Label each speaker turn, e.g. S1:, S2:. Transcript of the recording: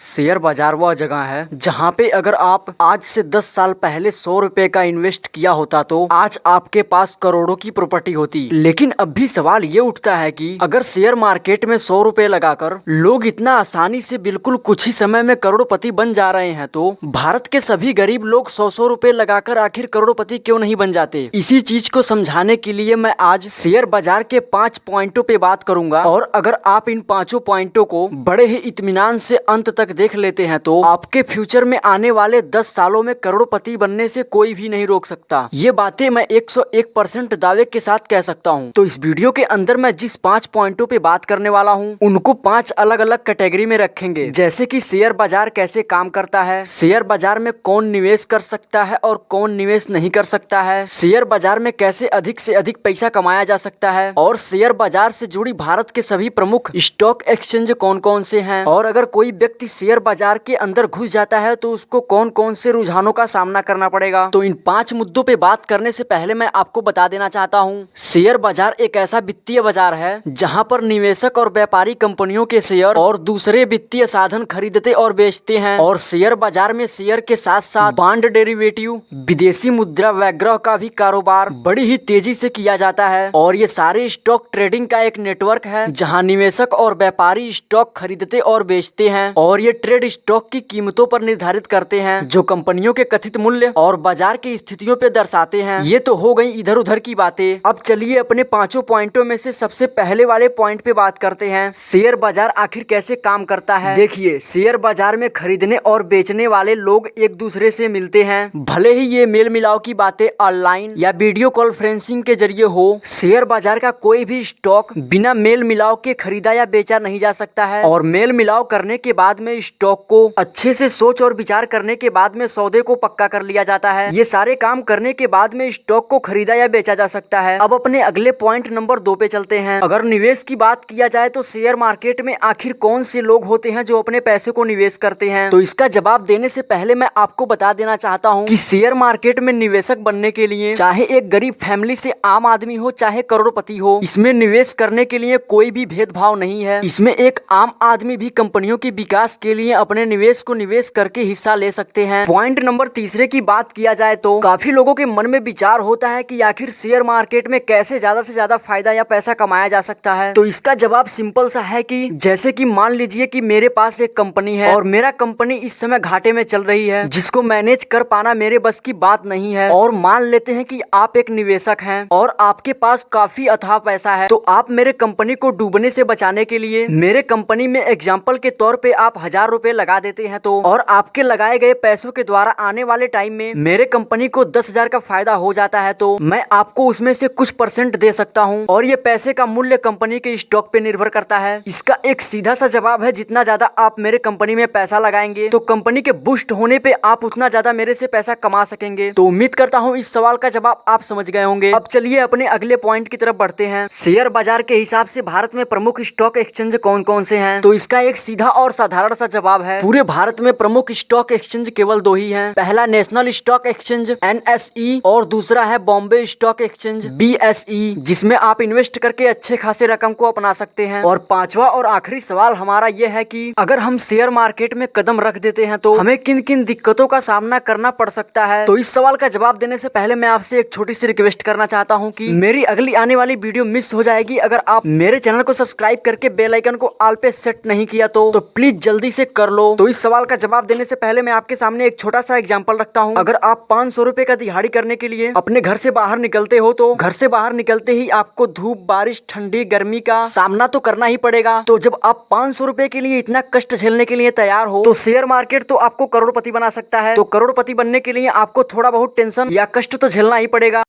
S1: Share बाजार वह जगह है जहां पे अगर आप आज से 10 साल पहले 100 रुपए का इन्वेस्ट किया होता तो आज आपके पास करोड़ों की प्रॉपर्टी होती। लेकिन अब भी सवाल ये उठता है कि अगर शेयर मार्केट में 100 रुपए लगाकर लोग इतना आसानी से बिल्कुल कुछ ही समय में करोड़पति बन जा रहे हैं तो भारत के सभी गरीब लोग 100 रुपए लगाकर आखिर करोड़पति क्यों नहीं बन जाते। इसी चीज को समझाने के लिए मैं आज शेयर बाजार के 5 पॉइंटों पे बात करूंगा और अगर आप इन 5 पॉइंटों को बड़े ही इत्मीनान से अंत तक देख लेते हैं तो आपके फ्यूचर में आने वाले 10 सालों में करोड़पति बनने से कोई भी नहीं रोक सकता। ये बातें मैं 101% दावे के साथ कह सकता हूँ। तो इस वीडियो के अंदर मैं जिस 5 पॉइंटों पे बात करने वाला हूँ उनको 5 अलग अलग कैटेगरी में रखेंगे, जैसे कि शेयर बाजार कैसे काम करता है, शेयर बाजार में कौन निवेश कर सकता है और कौन निवेश नहीं कर सकता है, शेयर बाजार में कैसे अधिक से अधिक पैसा कमाया जा सकता है, और शेयर बाजार से जुड़ी भारत के सभी प्रमुख स्टॉक एक्सचेंज कौन कौन से हैं, और अगर कोई व्यक्ति शेयर बाजार के अंदर घुस जाता है तो उसको कौन कौन से रुझानों का सामना करना पड़ेगा। तो इन 5 मुद्दों पे बात करने से पहले मैं आपको बता देना चाहता हूँ, शेयर बाजार एक ऐसा वित्तीय बाजार है जहाँ पर निवेशक और व्यापारी कंपनियों के शेयर और दूसरे वित्तीय साधन खरीदते और बेचते हैं। और शेयर बाजार में शेयर के साथ साथ बॉन्ड डेरिवेटिव, विदेशी मुद्रा वैग्रह का भी कारोबार बड़ी ही तेजी से किया जाता है। और ये सारे स्टॉक ट्रेडिंग का एक नेटवर्क है जहाँ निवेशक और व्यापारी स्टॉक खरीदते और बेचते हैं और ये ट्रेड स्टॉक की कीमतों पर निर्धारित करते हैं जो कंपनियों के कथित मूल्य और बाजार की स्थितियों पे दर्शाते हैं। ये तो हो गई इधर उधर की बातें। अब चलिए अपने 5 पॉइंटों में से सबसे पहले वाले पॉइंट पे बात करते हैं, शेयर बाजार आखिर कैसे काम करता है। देखिए, शेयर बाजार में खरीदने और बेचने वाले लोग एक दूसरे से मिलते हैं, भले ही ये मेल मिलाव की बातें ऑनलाइन या वीडियो कॉन्फ्रेंसिंग के जरिए हो। शेयर बाजार का कोई भी स्टॉक बिना मेल मिलाव के खरीदा या बेचा नहीं जा सकता है और मेल मिलाव करने के बाद में स्टॉक को अच्छे से सोच और विचार करने के बाद में सौदे को पक्का कर लिया जाता है। ये सारे काम करने के बाद में स्टॉक को खरीदा या बेचा जा सकता है। अब अपने अगले पॉइंट नंबर 2 पे चलते हैं। अगर निवेश की बात किया जाए तो शेयर मार्केट में आखिर कौन से लोग होते हैं जो अपने पैसे को निवेश करते हैं, तो इसका जवाब देने से पहले मैं आपको बता देना चाहता हूँ कि शेयर मार्केट में निवेशक बनने के लिए चाहे एक गरीब फैमिली से आम आदमी हो चाहे करोड़पति हो, इसमें निवेश करने के लिए कोई भी भेदभाव नहीं है। इसमें एक आम आदमी भी कंपनियों के विकास के लिए अपने निवेश को निवेश करके हिस्सा ले सकते हैं। पॉइंट नंबर 3 की बात किया जाए तो काफी लोगों के मन में विचार होता है कि आखिर शेयर मार्केट में कैसे ज्यादा से ज्यादा फायदा या पैसा कमाया जा सकता है। तो इसका जवाब सिंपल सा है कि जैसे कि मान लीजिए कि मेरे पास एक कंपनी है और मेरा कंपनी इस समय घाटे में चल रही है जिसको मैनेज कर पाना मेरे बस की बात नहीं है, और मान लेते हैं कि आप एक निवेशक हैं और आपके पास काफी अथाह पैसा है, तो आप मेरे कंपनी को डूबने से बचाने के लिए मेरे कंपनी में एग्जाम्पल के तौर पे आप 1000 रुपए लगा देते हैं तो, और आपके लगाए गए पैसों के द्वारा आने वाले टाइम में मेरे कंपनी को 10,000 का फायदा हो जाता है तो मैं आपको उसमें से कुछ % दे सकता हूं और ये पैसे का मूल्य कंपनी के स्टॉक पे निर्भर करता है। इसका एक सीधा सा जवाब है, जितना ज्यादा आप मेरे कंपनी में पैसा लगाएंगे तो कंपनी के बूस्ट होने पे आप उतना ज्यादा मेरे से पैसा कमा सकेंगे। तो उम्मीद करता हूँ इस सवाल का जवाब आप समझ गए होंगे। अब चलिए अपने अगले पॉइंट की तरफ बढ़ते हैं। शेयर बाजार के हिसाब से भारत में प्रमुख स्टॉक एक्सचेंज कौन कौन से हैं, तो इसका एक सीधा और साधारण सा जवाब है, पूरे भारत में प्रमुख स्टॉक एक्सचेंज केवल 2 ही हैं। पहला नेशनल स्टॉक एक्सचेंज NSE और दूसरा है बॉम्बे स्टॉक एक्सचेंज BSE, जिसमें आप इन्वेस्ट करके अच्छे खासे रकम को अपना सकते हैं। और 5वां और आखिरी सवाल हमारा यह है कि अगर हम शेयर मार्केट में कदम रख देते हैं तो हमें किन किन दिक्कतों का सामना करना पड़ सकता है। तो इस सवाल का जवाब देने से पहले मैं आपसे एक छोटी सी रिक्वेस्ट करना चाहता हूँ कि मेरी अगली आने वाली वीडियो मिस हो जाएगी अगर आप मेरे चैनल को सब्सक्राइब करके बेल आइकन को ऑल पे सेट नहीं किया तो प्लीज जल्दी से कर लो। तो इस सवाल का जवाब देने से पहले मैं आपके सामने एक छोटा सा एग्जांपल रखता हूँ। अगर आप 500 रुपए का दिहाड़ी करने के लिए अपने घर से बाहर निकलते हो तो घर से बाहर निकलते ही आपको धूप, बारिश, ठंडी, गर्मी का सामना तो करना ही पड़ेगा। तो जब आप 500 रुपए के लिए इतना कष्ट झेलने के लिए तैयार हो तो शेयर मार्केट तो आपको करोड़पति बना सकता है। तो करोड़पति बनने के लिए आपको थोड़ा बहुत टेंशन या कष्ट तो झेलना ही पड़ेगा।